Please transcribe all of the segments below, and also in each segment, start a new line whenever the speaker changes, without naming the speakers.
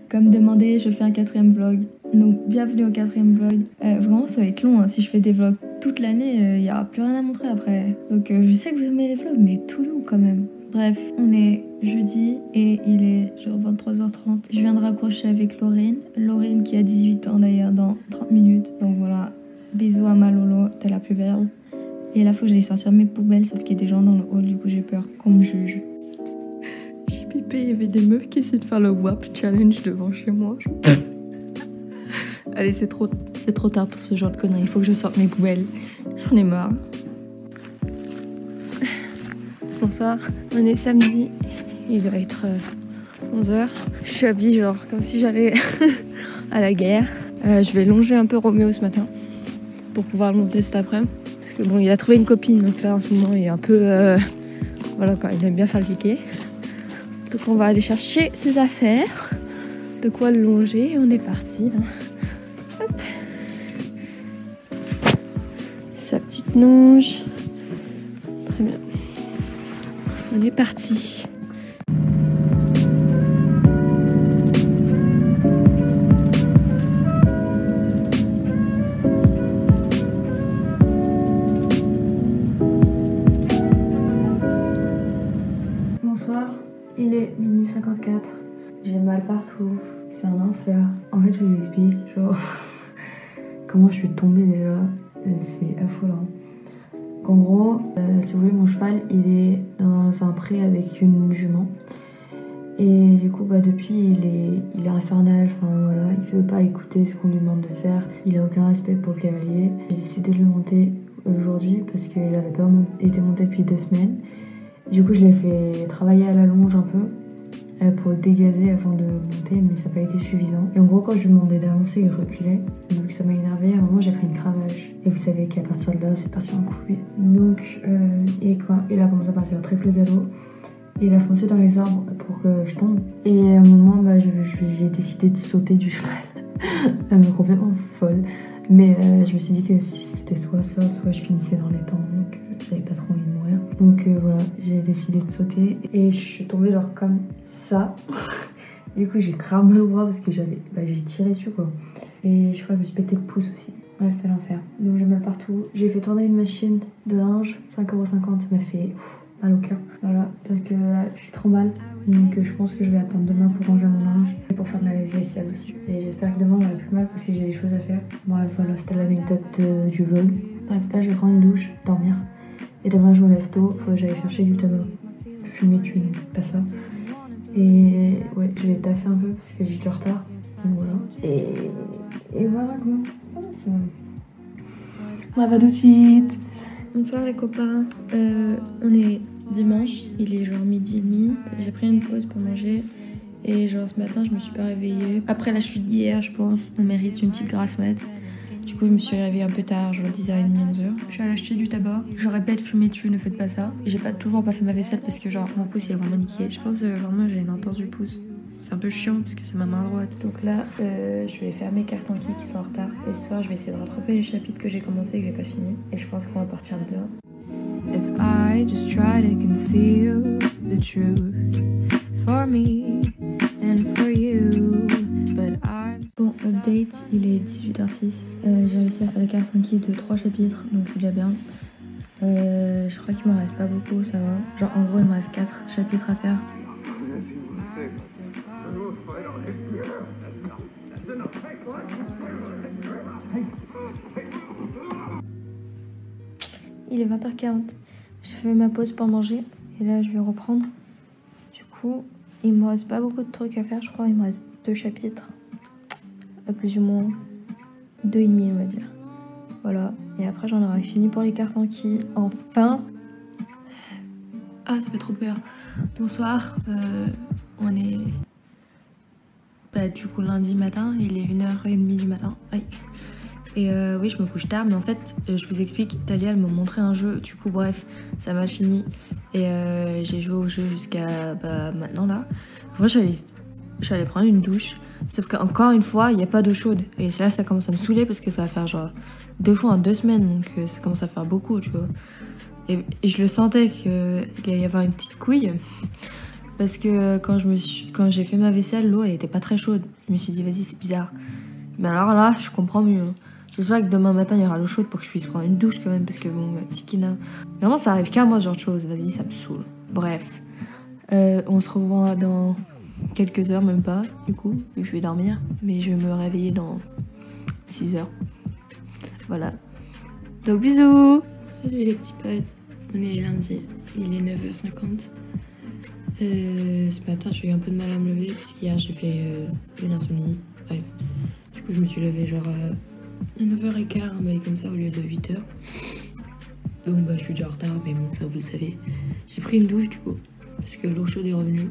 Comme demandé, je fais un 4e vlog. Donc bienvenue au 4e vlog. Vraiment ça va être long, hein. Si je fais des vlogs toute l'année, il n'y aura plus rien à montrer après. Donc je sais que vous aimez les vlogs, mais tout long quand même. Bref, on est jeudi et il est genre 23h30. Je viens de raccrocher avec Laurine. Laurine qui a 18 ans d'ailleurs dans 30 minutes. Donc voilà, bisous à ma Lolo, t'es la plus belle. Et là faut que j'aille sortir mes poubelles, sauf qu'il y a des gens dans le hall, du coup j'ai peur qu'on me juge. J'ai pipé, il y avait des meufs qui essaient de faire le WAP challenge devant chez moi. Allez, c'est trop tard pour ce genre de conneries, il faut que je sorte mes poubelles. J'en ai marre. Bonsoir, on est samedi, il doit être 11h. Je suis habillée genre comme si j'allais à la guerre. Je vais longer un peu Roméo ce matin pour pouvoir le monter cet après-midi. Parce que bon, il a trouvé une copine, donc là en ce moment il est un peu... voilà quoi, il aime bien faire le kéké. Donc on va aller chercher ses affaires, de quoi le longer, et on est parti. Hop. Sa petite longe. Très bien. On est parti. Bonsoir, il est minuit 54. J'ai mal partout. C'est un enfer. En fait, je vous explique, genre, comment je suis tombée déjà. C'est affolant. En gros, si vous voulez, mon cheval, il est dans un pré avec une jument. Et du coup, depuis, il est infernal. Enfin, voilà, il veut pas écouter ce qu'on lui demande de faire. Il a aucun respect pour le cavalier. J'ai décidé de le monter aujourd'hui parce qu'il avait pas été monté depuis 2 semaines. Du coup, je l'ai fait travailler à la longe un peu pour le dégazer avant de monter, mais ça n'a pas été suffisant. Et en gros, quand je lui demandais d'avancer, il reculait. Donc ça m'a énervé. À un moment, j'ai pris une cravache. Et vous savez qu'à partir de là, c'est parti en couille. Donc il a commencé à partir très peu galop. Il a foncé dans les arbres pour que je tombe. Et à un moment, j'ai décidé de sauter du cheval. Elle me complètement folle. Mais je me suis dit que si c'était soit ça, soit je finissais dans les temps. Donc j'avais pas trop envie de mourir. Donc voilà, j'ai décidé de sauter. Et je suis tombée genre comme ça. Du coup, j'ai cramé le bras parce que j'ai tiré dessus quoi. Et je crois que je me suis pété le pouce aussi. Bref, c'était l'enfer. Donc j'ai mal partout. J'ai fait tourner une machine de linge, 5,50€. Ça m'a fait mal au cœur. Voilà, parce que là, je suis trop mal. Donc je pense que je vais attendre demain pour ranger mon linge et pour faire ma vaisselle aussi. Et j'espère que demain, on va plus mal parce que j'ai des choses à faire. Bref, voilà, c'était l'anecdote du vlog. Bref, là, je vais prendre une douche, dormir. Et demain, je me lève tôt. Faut que j'aille chercher du tabac. Fumer, tu pas ça. Et ouais, je vais taffer un peu parce que j'ai du retard. Donc voilà. Et voilà comment ça va ça. On va tout de suite. Bonsoir les copains. On est dimanche, il est genre 12h30. J'ai pris une pause pour manger. Et genre ce matin, je me suis pas réveillée. Après la chute d'hier, je pense, on mérite une petite grasse mat. Du coup, je me suis réveillée un peu tard, genre 10h30, 11h. Je suis allée acheter du tabac. Je répète, fumez dessus, ne faites pas ça. Et j'ai toujours pas fait ma vaisselle parce que genre mon pouce il est vraiment niqué. Je pense vraiment j'ai une entorse du pouce. C'est un peu chiant parce que c'est ma main droite. Donc là, je vais faire mes cartons qui sont en retard. Et ce soir, je vais essayer de rattraper les chapitres que j'ai commencé et que j'ai pas fini. Et je pense qu'on va partir de là. If I just try to conceal the truth for me and for you, but I'm... Bon, update, il est 18h06. J'ai réussi à faire le carton de 3 chapitres, donc c'est déjà bien. Je crois qu'il m'en reste pas beaucoup, ça va. Genre en gros, il me reste 4 chapitres à faire. Il est 20h40. J'ai fait ma pause pour manger et là je vais reprendre. Du coup, il me reste pas beaucoup de trucs à faire, je crois. Il me reste 2 chapitres. Plus ou moins 2,5 on va dire. Voilà. Et après j'en aurai fini pour les cartes en qui. Enfin. Ah, ça fait trop peur. Bonsoir. On est... du coup lundi matin, il est 1h30 du matin. Aïe. Et oui, je me couche tard, mais en fait, je vous explique, Talia, elle m'a montré un jeu, du coup, bref, ça m'a fini. Et j'ai joué au jeu jusqu'à maintenant, là. Moi, je suis allée prendre une douche, sauf qu'encore une fois, il n'y a pas d'eau chaude. Et là, ça commence à me saouler parce que ça va faire genre 2 fois en 2 semaines, donc ça commence à faire beaucoup, tu vois. Et je le sentais qu'il allait y avoir une petite couille. Parce que quand j'ai fait ma vaisselle, l'eau elle était pas très chaude. Je me suis dit vas-y c'est bizarre. Mais alors là, je comprends mieux. J'espère que demain matin il y aura l'eau chaude pour que je puisse prendre une douche quand même parce que bon, ma petite Kina. Vraiment ça arrive qu'à moi ce genre de choses. Vas-y ça me saoule. Bref, on se revoit dans quelques heures même pas du coup. Vu que je vais dormir, mais je vais me réveiller dans 6 heures. Voilà. Donc bisous. Salut les petits potes. On est lundi. Il est 9h50. Ce matin, j'ai eu un peu de mal à me lever parce qu'hier j'ai fait une insomnie. Bref, du coup, je me suis levée genre à 9h15, mais comme ça au lieu de 8h. Donc, bah, je suis déjà en retard, mais bon, ça vous le savez. J'ai pris une douche du coup parce que l'eau chaude est revenue.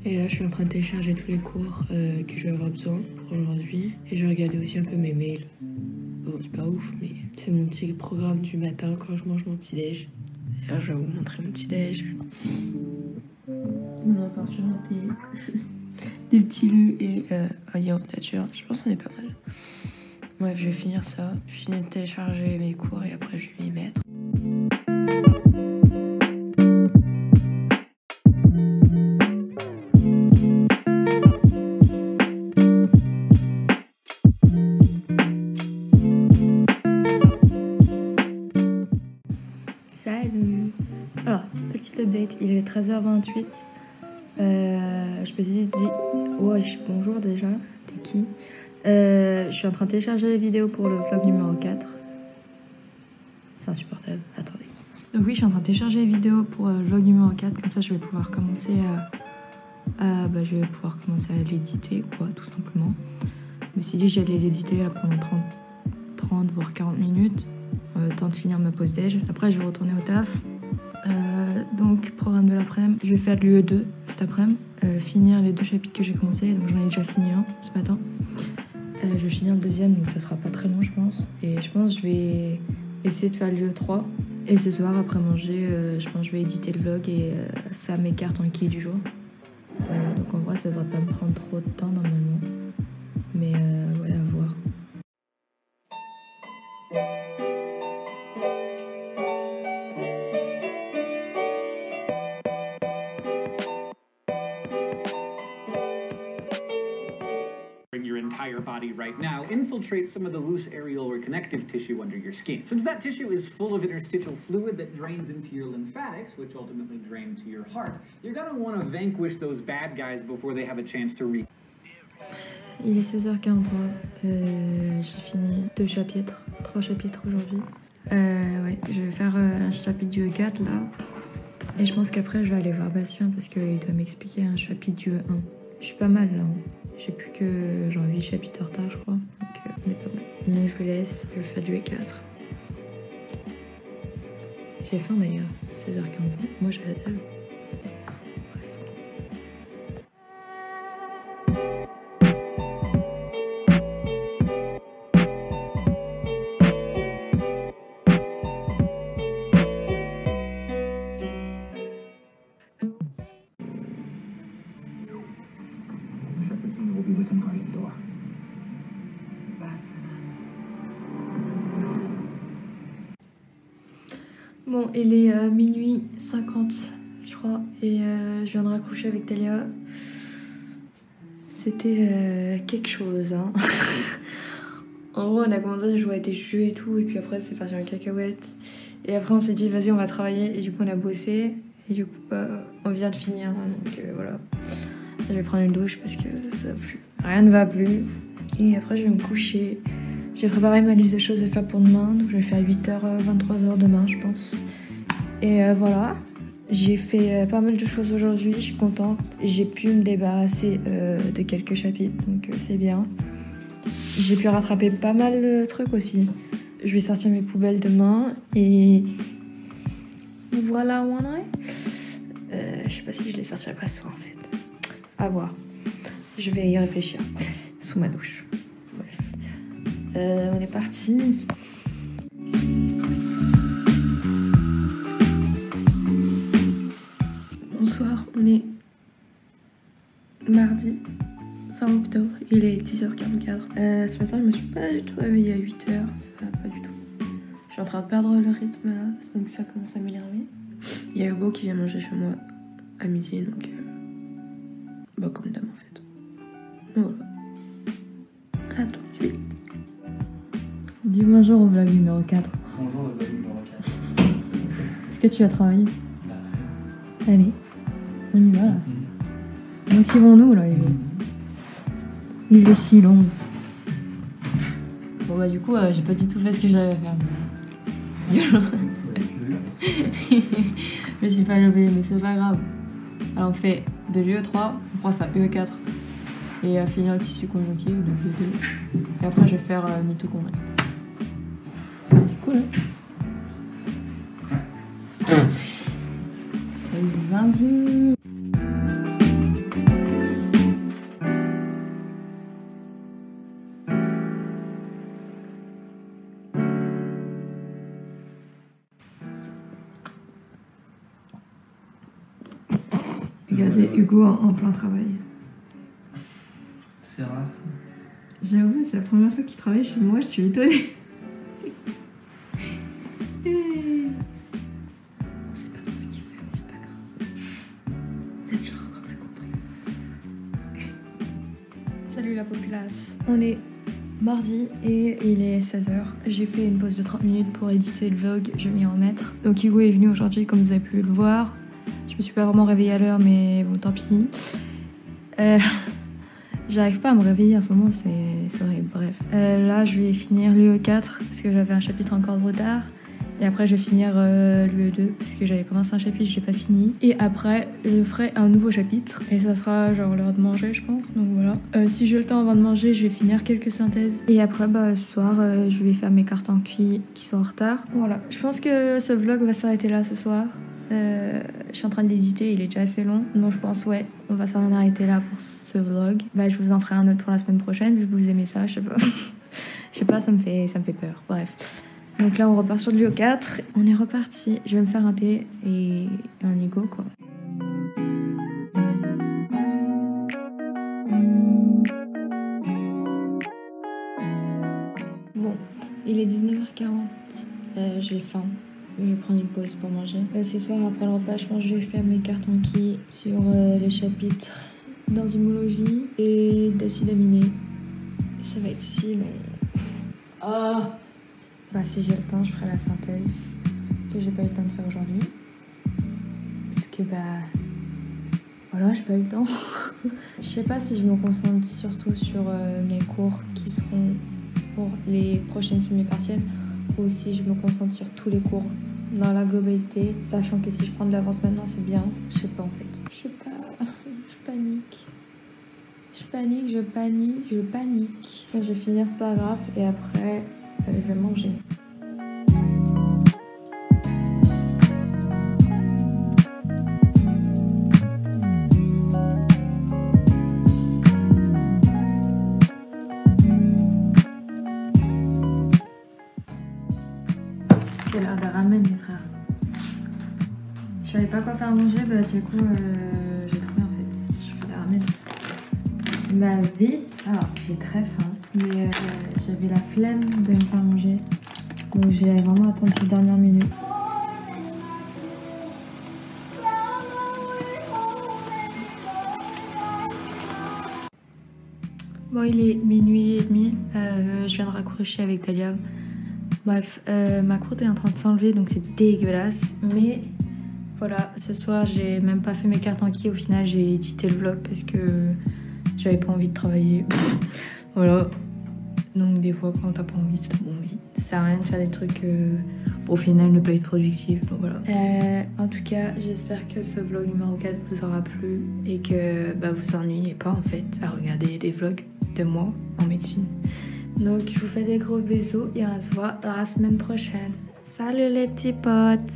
Et là, je suis en train de télécharger tous les cours que je vais avoir besoin pour aujourd'hui. Et je vais regarder aussi un peu mes mails. Bon, c'est pas ouf, mais c'est mon petit programme du matin quand je mange mon petit déj. D'ailleurs, je vais vous montrer mon petit déj. On va partir des petits lus et un yaourt nature. Je pense qu'on est pas mal. Bref, je vais finir ça. Je finis de télécharger mes cours et après je vais m'y mettre. Salut. Alors, petite update, il est 13h28. Je me suis dit, wesh, bonjour déjà, t'es qui? Je suis en train de télécharger les vidéos pour le vlog numéro 4. C'est insupportable, attendez. Donc oui, je suis en train de télécharger les vidéos pour le vlog numéro 4, comme ça je vais pouvoir commencer à l'éditer, quoi, tout simplement. Je me suis dit que j'allais l'éditer là, pendant 30 voire 40 minutes, le temps de finir ma pause déj. Après je vais retourner au taf. Donc programme de l'après-midi, je vais faire de l'UE2 cet après-midi, finir les 2 chapitres que j'ai commencé, donc j'en ai déjà fini un ce matin. Je vais finir le deuxième, donc ça sera pas très long je pense. Et je pense que je vais essayer de faire l'UE3. Et ce soir après manger, je pense que je vais éditer le vlog et faire mes cartes en quai du jour. Voilà, donc en vrai ça devrait pas me prendre trop de temps normalement. Mais ouais, à voir.
Your entire body right now infiltrates some of the loose areolar or connective tissue under your skin. Since that tissue is full of interstitial fluid that drains into your lymphatics, which ultimately drain to your heart, you're gonna want to vanquish those bad guys before they have a chance to reach.
Il est 16h43, j'ai fini 3 chapitres aujourd'hui. Ouais, je vais faire un chapitre du E4 là. Et je pense qu'après je vais aller voir Bastien parce qu'il doit m'expliquer un chapitre du E1. Je suis pas mal là. J'ai plus que genre 8 chapitres en retard je crois. Donc on est pas mal. Donc je vous laisse, je vais faire du E4. J'ai faim d'ailleurs, 16h15. Moi j'ai la dalle. Bon, il est minuit 50, je crois, et je viens de raccrocher avec Talia. C'était quelque chose, hein. En gros, on a commencé à jouer à des jeux et tout, et puis après, c'est parti en cacahuète. Et après, on s'est dit, vas-y, on va travailler, et du coup, on a bossé, et du coup, on vient de finir, hein, donc voilà. Je vais prendre une douche parce que ça va plus. Rien ne va plus. Et après, je vais me coucher. J'ai préparé ma liste de choses à faire pour demain, donc je vais faire 8h, 23h demain, je pense. Et voilà, j'ai fait pas mal de choses aujourd'hui, je suis contente. J'ai pu me débarrasser de quelques chapitres, donc c'est bien. J'ai pu rattraper pas mal de trucs aussi. Je vais sortir mes poubelles demain et voilà où on est. Je sais pas si je les sortirai pas ce soir en fait. À voir. Je vais y réfléchir sous ma douche. Bref. On est parti. Bonsoir, on est mardi 20 octobre, il est 10h44. Ce matin, je me suis pas du tout réveillée à 8h, ça va pas du tout. Je suis en train de perdre le rythme là, donc ça commence à m'énerver. Il y a Hugo qui vient manger chez moi à midi, donc bah comme d'hab en fait. Voilà. À tout de suite. Dis bonjour au vlog numéro 4.
Bonjour au vlog numéro 4.
Est-ce que tu as travaillé? Allez, on y va là. Motivons-nous là, Hugo. Il est si long. Bon bah du coup, j'ai pas du tout fait ce que j'avais à faire. Je me suis pas levée, mais c'est pas grave. Alors on fait de l'UE3, on pourra faire UE4 et finir le tissu conjonctif de UE2. Et après je vais faire mitochondrie. C'est cool, hein? Vas-y. Regardez Hugo en plein travail.
C'est rare ça.
J'avoue, c'est la première fois qu'il travaille chez moi, je suis étonnée. On sait pas trop ce qu'il fait, mais c'est pas grave. Faites genre comme la compris. Salut la populace. On est mardi et il est 16h. J'ai fait une pause de 30 minutes pour éditer le vlog, je vais m'y remettre. Donc Hugo est venu aujourd'hui comme vous avez pu le voir. Je me suis pas vraiment réveillée à l'heure, mais bon, tant pis. J'arrive pas à me réveiller en ce moment, c'est horrible. Bref. Là, je vais finir l'UE4 parce que j'avais un chapitre encore de retard. Et après, je vais finir l'UE2 parce que j'avais commencé un chapitre, je l'ai pas fini. Et après, je ferai un nouveau chapitre. Et ça sera genre l'heure de manger, je pense. Donc voilà. Si j'ai le temps avant de manger, je vais finir quelques synthèses. Et après, bah, ce soir, je vais faire mes cartes en cuit qui sont en retard. Voilà. Je pense que ce vlog va s'arrêter là ce soir. Je suis en train de l'éditer, il est déjà assez long. Donc je pense ouais, on va s'en arrêter là pour ce vlog. Bah je vous en ferai un autre pour la semaine prochaine, vu que vous aimez ça, je sais pas. Je sais pas, ça me fait peur. Bref. Donc là on repart sur le l'UE4. On est reparti. Je vais me faire un thé et un Hugo quoi. Bon, il est 19h40. J'ai faim. Je vais prendre une pause pour manger. Ce soir, après le repas, je pense que je vais faire mes cartes en qui sur les chapitres d'enzymologie et d'acides aminés. Ça va être si long. Ah. Bah, si j'ai le temps, je ferai la synthèse que j'ai pas eu le temps de faire aujourd'hui. Parce que, bah. Voilà, j'ai pas eu le temps. Je sais pas si je me concentre surtout sur mes cours qui seront pour les prochaines semi-partielles ou si je me concentre sur tous les cours dans la globalité, sachant que si je prends de l'avance maintenant c'est bien, je sais pas en fait. Je sais pas, je panique. Je panique. Je vais finir ce paragraphe et après je vais manger. C'est l'heure de ramen les frères. Je savais pas quoi faire à manger, bah du coup j'ai trouvé en fait. Je fais des ramen. Ma vie, alors j'ai très faim, mais j'avais la flemme de me faire manger. Donc j'ai vraiment attendu la dernière minute. Bon il est minuit et demi, je viens de raccrocher avec Dalia. Bref, ma croûte est en train de s'enlever donc c'est dégueulasse. Mais voilà, ce soir j'ai même pas fait mes cartes en qui. Au final j'ai édité le vlog parce que j'avais pas envie de travailler. Voilà. Donc des fois quand t'as pas envie, t'as pas envie. Ça sert à rien de faire des trucs pour au final ne pas être productif. Donc voilà. En tout cas, j'espère que ce vlog numéro 4 vous aura plu et que bah, vous ennuyez pas en fait à regarder des vlogs de moi en médecine. Donc je vous fais des gros bisous et on se voit la semaine prochaine. Salut les petits potes!